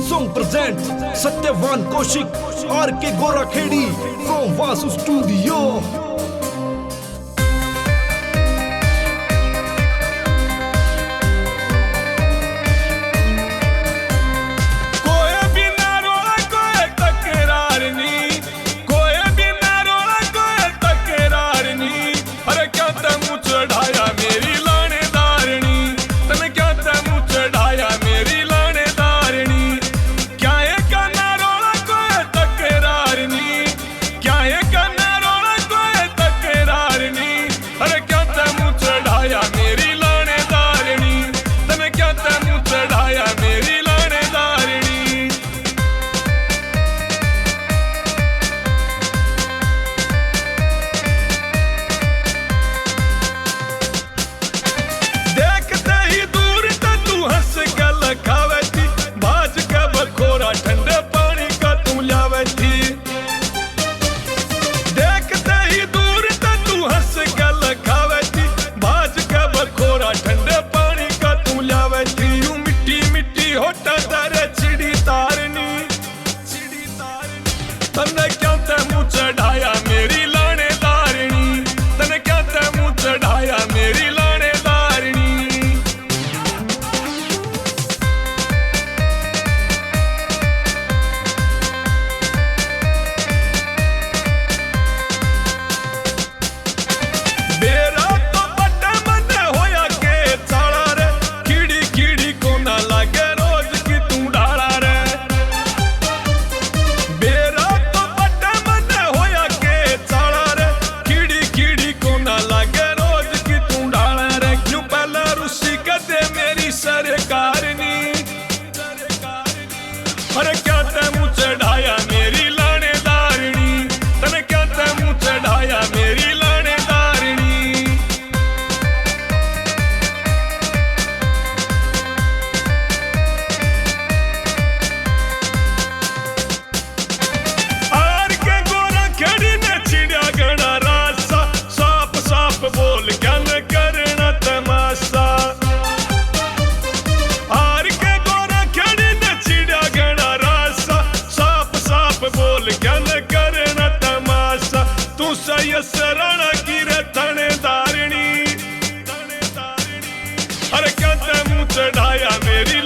song presents Satyavan Kaushik, R.K. Gorakhedi from Vasu Studio. तने क्या तैमू चढ़ाया मेरी लाने दारणी, तने क्या तैमू चढ़ाया मेरी लाने दारणी। बेरा तो बड़े मने होया के चाला रे, कीड़ी कीड़ी को ना लागे रोज की तू डाला रे। बेरा अरे क्या तैमू चढ़ाया मेरी लाने दारणी, तने क्या तैमू चढ़ाया मेरी लाने दारणी। R.K. Gorakhedi ने चिड़िया गणा रासा, साफ साफ बोल क्या न करना तमाशा। क्या न करना तमाशा, तू सही सराणा की रे थानेदारणी। अरे क्या तैमू चढ़ाया मेरी